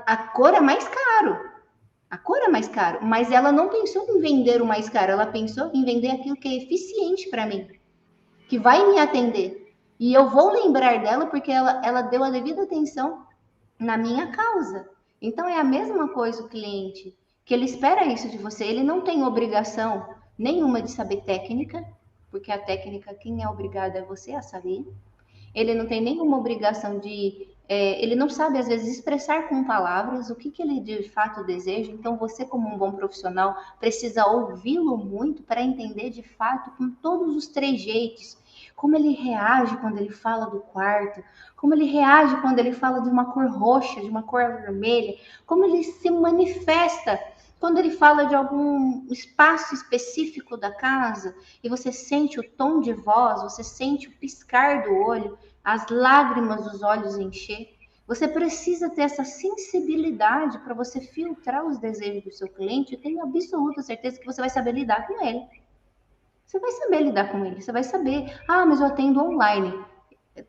a cor é mais caro. A cor é mais caro, mas ela não pensou em vender o mais caro, ela pensou em vender aquilo que é eficiente para mim, que vai me atender. E eu vou lembrar dela porque ela deu a devida atenção na minha causa. Então é a mesma coisa o cliente, que ele espera isso de você, ele não tem obrigação nenhuma de saber técnica, porque a técnica quem é obrigado é você a saber. Ele não tem nenhuma obrigação ele não sabe às vezes expressar com palavras o que ele de fato deseja. Então você, como um bom profissional, precisa ouvi-lo muito para entender de fato com todos os trejeitos como ele reage quando ele fala do quarto, como ele reage quando ele fala de uma cor roxa, de uma cor vermelha, como ele se manifesta quando ele fala de algum espaço específico da casa, e você sente o tom de voz, você sente o piscar do olho, as lágrimas dos olhos encher. Você precisa ter essa sensibilidade para você filtrar os desejos do seu cliente. Eu tenho absoluta certeza que você vai saber lidar com ele. Você vai saber lidar com ele, você vai saber. Ah, mas eu atendo online.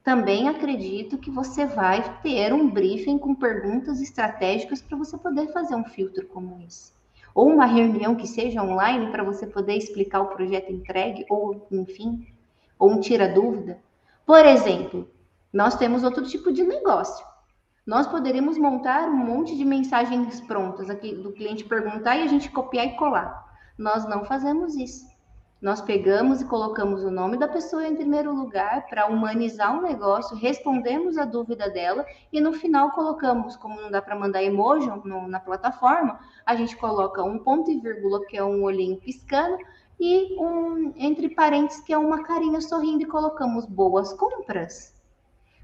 Também acredito que você vai ter um briefing com perguntas estratégicas para você poder fazer um filtro como esse. Ou uma reunião que seja online para você poder explicar o projeto entregue, ou enfim, ou um tira-dúvida. Por exemplo, nós temos outro tipo de negócio. Nós poderíamos montar um monte de mensagens prontas aqui do cliente perguntar e a gente copiar e colar. Nós não fazemos isso. Nós pegamos e colocamos o nome da pessoa em primeiro lugar para humanizar o negócio, respondemos a dúvida dela e no final colocamos, como não dá para mandar emoji na plataforma, a gente coloca um ponto e vírgula, que é um olhinho piscando, e um entre parênteses, que é uma carinha sorrindo, e colocamos boas compras.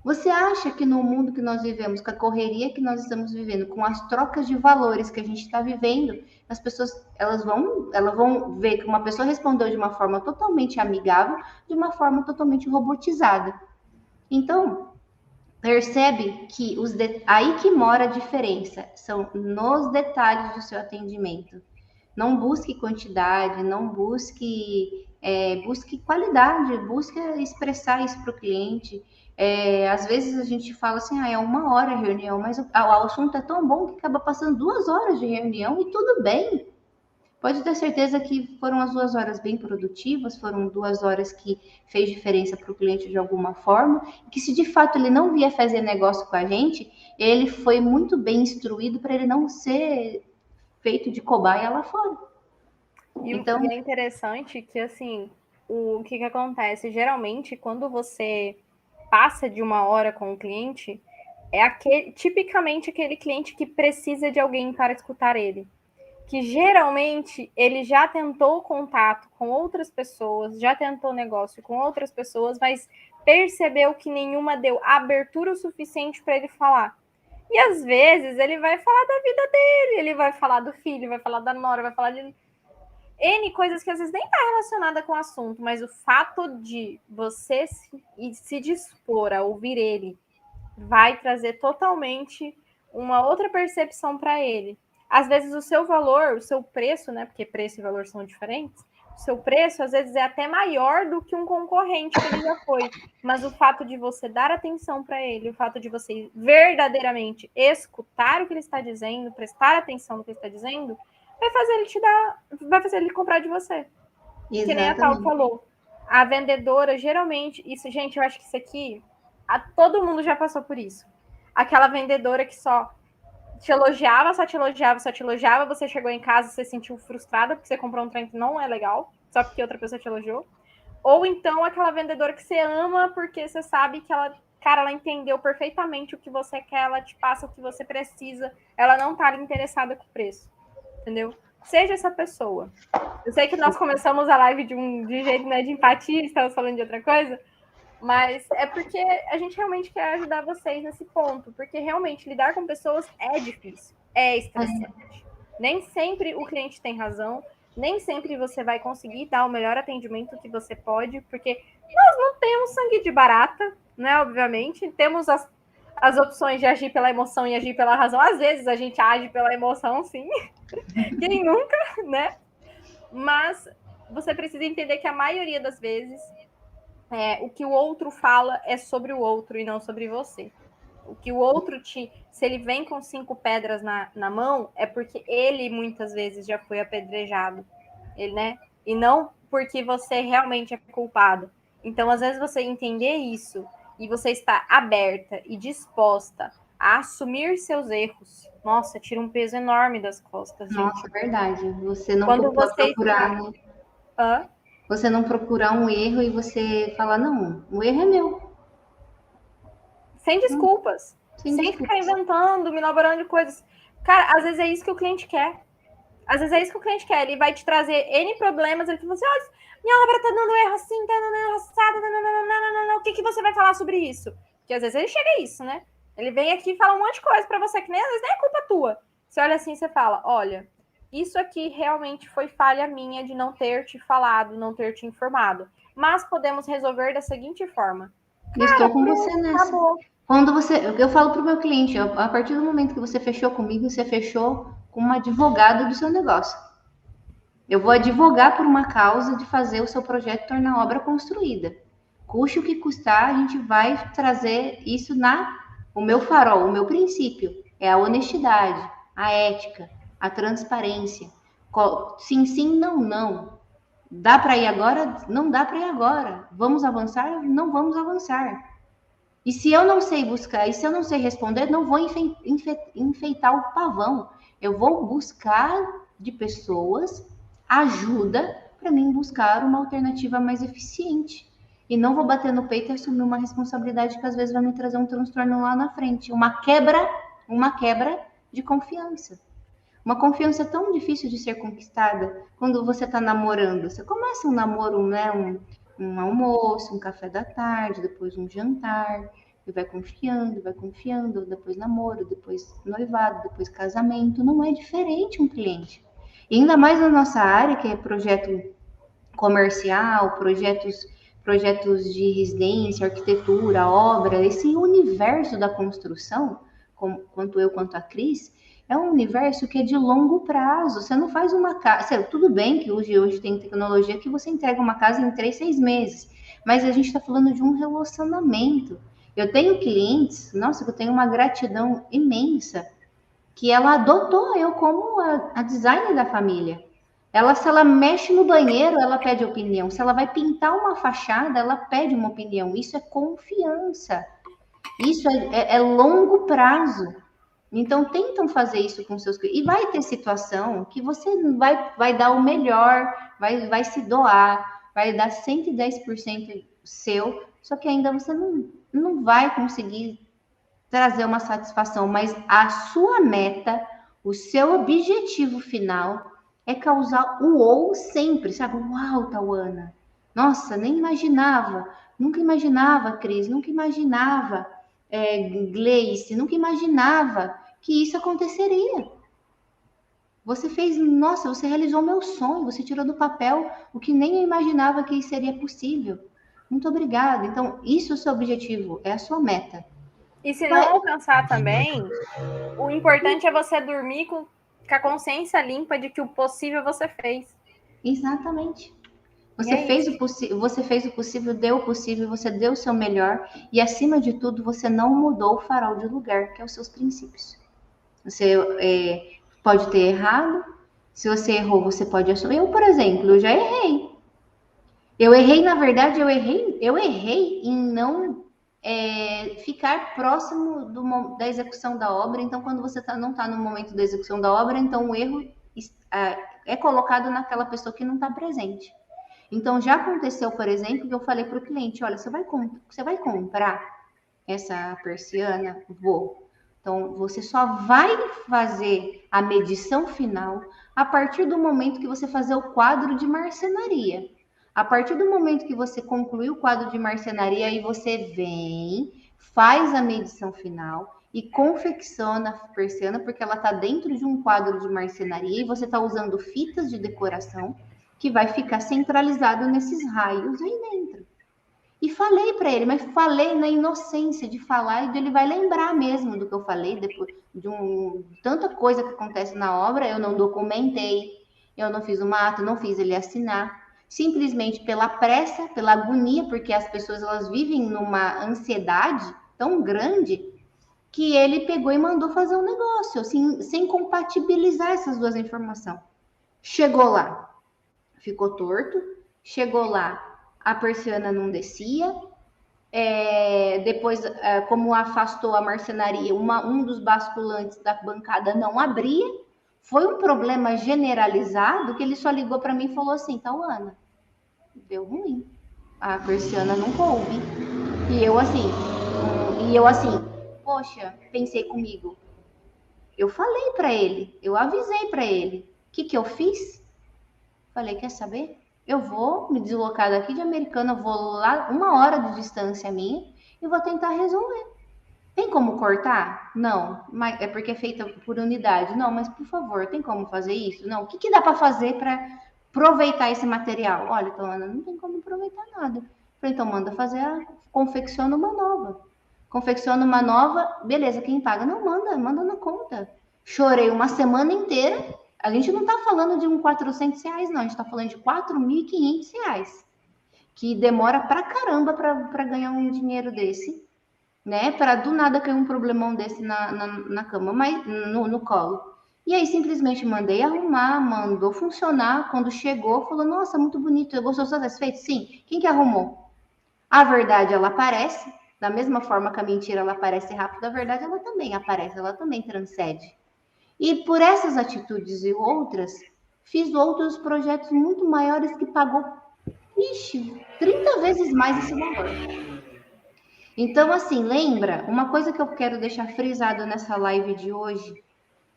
Você acha que no mundo que nós vivemos, com a correria que nós estamos vivendo, com as trocas de valores que a gente está vivendo, as pessoas elas vão ver que uma pessoa respondeu de uma forma totalmente amigável, de uma forma totalmente robotizada. Então, percebe que aí que mora a diferença, são nos detalhes do seu atendimento. Não busque quantidade, não busque busque qualidade, busque expressar isso para o cliente. Às vezes a gente fala assim, é 1 hora a reunião, mas o assunto é tão bom que acaba passando 2 horas de reunião e tudo bem. Pode ter certeza que foram as 2 horas bem produtivas, foram 2 horas que fez diferença para o cliente de alguma forma, e que se de fato ele não vier fazer negócio com a gente, ele foi muito bem instruído para ele não ser feito de cobaia lá fora. Então, e é interessante que, assim, o que acontece? Geralmente, quando você passa de 1 hora com o cliente, tipicamente aquele cliente que precisa de alguém para escutar ele. Que geralmente ele já tentou contato com outras pessoas, já tentou negócio com outras pessoas, mas percebeu que nenhuma deu abertura o suficiente para ele falar. E às vezes ele vai falar da vida dele, ele vai falar do filho, vai falar da nora, vai falar de N coisas que às vezes nem está relacionada com o assunto, mas o fato de você se dispor a ouvir ele vai trazer totalmente uma outra percepção para ele. Às vezes o seu valor, o seu preço, né? Porque preço e valor são diferentes. O seu preço, às vezes, é até maior do que um concorrente que ele já foi. Mas o fato de você dar atenção para ele, o fato de você verdadeiramente escutar o que ele está dizendo, prestar atenção no que ele está dizendo, vai fazer ele comprar de você. Exatamente. Que nem a Tal falou. A vendedora, geralmente, isso, gente, eu acho que isso aqui, todo mundo já passou por isso. Aquela vendedora que só te elogiava, só te elogiava, só te elogiava, você chegou em casa, você se sentiu frustrada porque você comprou um trem que não é legal, só porque outra pessoa te elogiou. Ou então aquela vendedora que você ama porque você sabe que ela entendeu perfeitamente o que você quer, ela te passa o que você precisa, ela não tá interessada com o preço, entendeu? Seja essa pessoa. Eu sei que nós começamos a live de jeito, né, de empatia, estamos falando de outra coisa, mas é porque a gente realmente quer ajudar vocês nesse ponto, porque realmente lidar com pessoas é difícil, é estressante. Nem sempre o cliente tem razão, nem sempre você vai conseguir dar o melhor atendimento que você pode, porque nós não temos sangue de barata, né? Obviamente, temos as opções de agir pela emoção e agir pela razão. Às vezes a gente age pela emoção, sim. Quem nunca, né? Mas você precisa entender que a maioria das vezes o que o outro fala é sobre o outro e não sobre você. O que o outro se ele vem com 5 pedras na mão, é porque ele muitas vezes já foi apedrejado, né? E não porque você realmente é culpado. Então, às vezes, você entender isso e você estar aberta e disposta a assumir seus erros, nossa, tira um peso enorme das costas, gente. Nossa, verdade. Você não pode procurar. Você não procurar um erro e você falar, não, o erro é meu. Sem desculpas. Sem ficar inventando, me elaborando de coisas. Cara, às vezes é isso que o cliente quer. Às vezes é isso que o cliente quer. Ele vai te trazer N problemas, ele fala assim, minha obra tá dando erro assim, tá dando erro assado, você vai falar sobre isso? Porque às vezes ele chega a isso, né? Ele vem aqui e fala um monte de coisa para você, que nem às vezes nem é culpa tua. Você olha assim e você fala, olha, isso aqui realmente foi falha minha de não ter te falado, não ter te informado. Mas podemos resolver da seguinte forma. Eu Cara, estou com pronto, você nessa. acabou. Quando eu falo para o meu cliente, a partir do momento que você fechou comigo, você fechou com uma advogada do seu negócio. Eu vou advogar por uma causa de fazer o seu projeto tornar a obra construída. Custe o que custar, a gente vai trazer isso o meu farol, o meu princípio. É a honestidade, a ética, a transparência. Sim, sim, não, não. Dá para ir agora? Não dá para ir agora. Vamos avançar? Não vamos avançar. E se eu não sei buscar, e se eu não sei responder, não vou enfeitar o pavão. Eu vou buscar de pessoas ajuda para mim buscar uma alternativa mais eficiente. E não vou bater no peito e assumir uma responsabilidade que às vezes vai me trazer um transtorno lá na frente. Uma quebra de confiança. Uma confiança tão difícil de ser conquistada quando você está namorando. Você começa um namoro, né? Um almoço, um café da tarde, depois um jantar, e vai confiando, depois namoro, depois noivado, depois casamento. Não é diferente um cliente. E ainda mais na nossa área, que é projeto comercial, projetos de residência, arquitetura, obra, esse universo da construção, quanto eu quanto a Cris, é um universo que é de longo prazo. Você não faz uma casa. Tudo bem que hoje tem tecnologia que você entrega uma casa em 3, 6 meses. Mas a gente está falando de um relacionamento. Eu tenho clientes, nossa, eu tenho uma gratidão imensa, que ela adotou eu como a designer da família. Se ela mexe no banheiro, ela pede opinião. Se ela vai pintar uma fachada, ela pede uma opinião. Isso é confiança. Isso é longo prazo. Então, tentam fazer isso com seus clientes. E vai ter situação que você vai dar o melhor, vai se doar, vai dar 110% seu, só que ainda você não vai conseguir trazer uma satisfação, mas a sua meta, o seu objetivo final é causar o ou sempre, sabe? Uau, Tauana! Nossa, nem imaginava, nunca imaginava, Cris, nunca imaginava, Gleice, nunca imaginava que isso aconteceria. Você fez, nossa, você realizou meu sonho, você tirou do papel o que nem eu imaginava que seria possível. Muito obrigada. Então, isso é o seu objetivo, é a sua meta. E se não alcançar também, o importante é você dormir com a consciência limpa de que o possível você fez. Exatamente. Você fez o possível, deu o possível, você deu o seu melhor e, acima de tudo, você não mudou o farol de lugar, que é os seus princípios. Você pode ter errado, se você errou, você pode assumir. Eu, por exemplo, eu já errei. Na verdade, eu errei em não ficar próximo da execução da obra. Então, quando você não está no momento da execução da obra, então o erro é colocado naquela pessoa que não está presente. Então, já aconteceu, por exemplo, que eu falei para o cliente, olha, você vai comprar essa persiana? Vou. Então, você só vai fazer a medição final a partir do momento que você fazer o quadro de marcenaria. A partir do momento que você concluir o quadro de marcenaria, aí você vem, faz a medição final e confecciona a persiana, porque ela está dentro de um quadro de marcenaria e você está usando fitas de decoração que vai ficar centralizado nesses raios aí dentro. E falei para ele, mas falei na inocência de falar, e ele vai lembrar mesmo do que eu falei, depois de tanta coisa que acontece na obra, eu não documentei, eu não fiz uma ata, não fiz ele assinar, simplesmente pela pressa, pela agonia, porque as pessoas elas vivem numa ansiedade tão grande que ele pegou e mandou fazer um negócio, assim, sem compatibilizar essas duas informações. Chegou lá, ficou torto, chegou lá, a persiana não descia, depois, como afastou a marcenaria, um dos basculantes da bancada não abria, foi um problema generalizado que ele só ligou para mim e falou assim, Tauana, deu ruim, a persiana não coube. E eu assim, poxa, pensei comigo, eu falei para ele, eu avisei para ele, o que eu fiz? Falei, quer saber? Eu vou me deslocar daqui de Americana, vou lá 1 hora de distância minha e vou tentar resolver. Tem como cortar? Não, mas é porque é feita por unidade. Não, mas por favor, tem como fazer isso? Não. O que dá para fazer para aproveitar esse material? Olha, então, Ana, não tem como aproveitar nada. Falei, então manda fazer, confecciona uma nova. Confecciona uma nova, beleza, quem paga? Não, manda na conta. Chorei uma semana inteira. A gente não está falando de R$ 400, não. A gente está falando de R$ 4.500, que demora pra caramba para ganhar um dinheiro desse, né? Para do nada cair um problemão desse na cama, mas no colo. E aí simplesmente mandei arrumar, mandou funcionar. Quando chegou, falou: Nossa, muito bonito, eu gostou, satisfeito? Sim. Quem que arrumou? A verdade, ela aparece. Da mesma forma que a mentira ela aparece rápido, a verdade ela também aparece, ela também transcende. E por essas atitudes e outras, fiz outros projetos muito maiores que pagou, 30 vezes mais esse valor. Então, assim, lembra, uma coisa que eu quero deixar frisado nessa live de hoje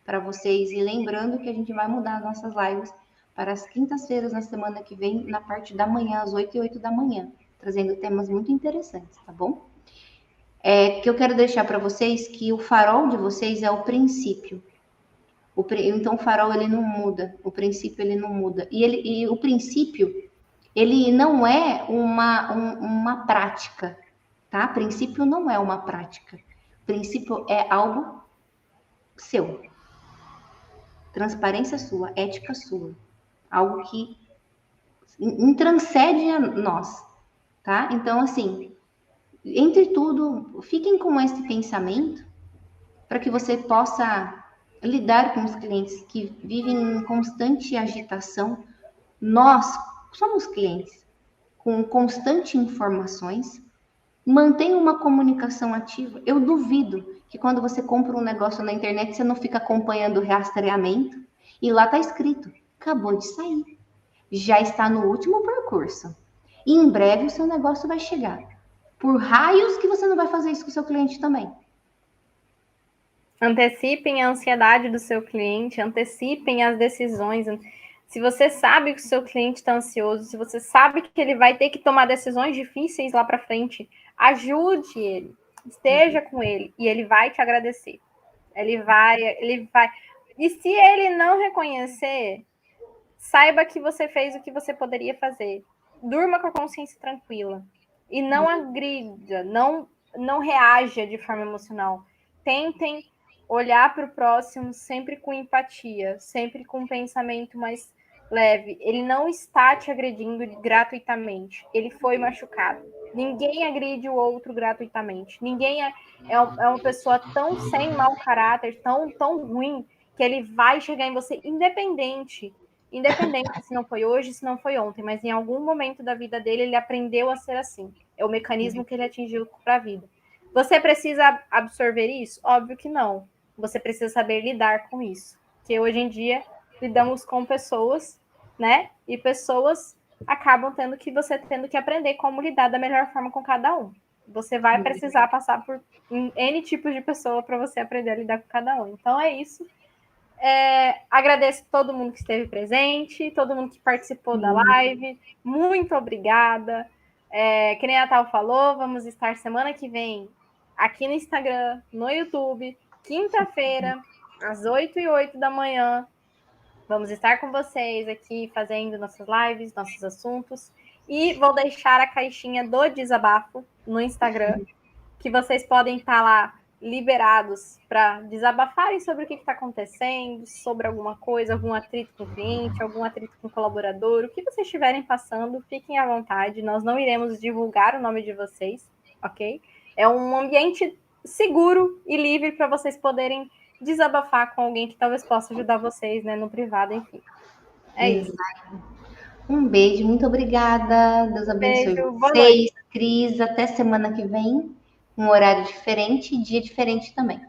para vocês, e lembrando que a gente vai mudar as nossas lives para as quintas-feiras na semana que vem, na parte da manhã, às 8h08 da manhã, trazendo temas muito interessantes, tá bom? Que eu quero deixar para vocês que o farol de vocês é o princípio. Então, o farol ele não muda, o princípio ele não muda. E o princípio, ele não é uma prática, tá? Princípio não é uma prática. Princípio é algo seu. Transparência sua, ética sua. Algo que transcende a nós, tá? Então, assim, entre tudo, fiquem com esse pensamento para que você possa lidar com os clientes que vivem em constante agitação. Nós somos clientes com constante informações. Mantenha uma comunicação ativa. Eu duvido que quando você compra um negócio na internet, você não fica acompanhando o rastreamento e lá está escrito, acabou de sair. Já está no último percurso. E em breve o seu negócio vai chegar. Por raios que você não vai fazer isso com o seu cliente também. Antecipem a ansiedade do seu cliente, antecipem as decisões. Se você sabe que o seu cliente está ansioso, se você sabe que ele vai ter que tomar decisões difíceis lá para frente, ajude ele, esteja com ele e ele vai te agradecer. Ele vai. E se ele não reconhecer, saiba que você fez o que você poderia fazer. Durma com a consciência tranquila e não agrida, não reaja de forma emocional. Tentem olhar para o próximo sempre com empatia, sempre com um pensamento mais leve. Ele não está te agredindo gratuitamente. Ele foi machucado. Ninguém agride o outro gratuitamente. Ninguém é uma pessoa tão sem mau caráter, tão ruim, que ele vai chegar em você independente se não foi hoje, se não foi ontem, mas em algum momento da vida dele ele aprendeu a ser assim. É o mecanismo que ele atingiu para a vida. Você precisa absorver isso? Óbvio que não. Você precisa saber lidar com isso. Porque hoje em dia lidamos com pessoas, né? E pessoas acabam tendo que aprender como lidar da melhor forma com cada um. Você vai precisar passar por N tipos de pessoa para você aprender a lidar com cada um. Então é isso. Agradeço todo mundo que esteve presente, todo mundo que participou da live. Muito obrigada. Que nem a Natal falou, vamos estar semana que vem aqui no Instagram, no YouTube, quinta-feira, às 8h08 da manhã. Vamos estar com vocês aqui fazendo nossas lives, nossos assuntos. E vou deixar a caixinha do desabafo no Instagram, que vocês podem estar lá liberados para desabafarem sobre o que está acontecendo, sobre alguma coisa, algum atrito com o cliente, algum atrito com o colaborador, o que vocês estiverem passando, fiquem à vontade, nós não iremos divulgar o nome de vocês, ok? É um ambiente seguro e livre para vocês poderem desabafar com alguém que talvez possa ajudar vocês, né, no privado, enfim. Isso. Um beijo, muito obrigada. Deus abençoe vocês, Cris. Até semana que vem. Um horário diferente e dia diferente também.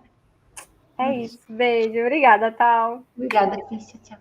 É isso. Beijo. Obrigada, Tal. Obrigada, Cris. Tchau.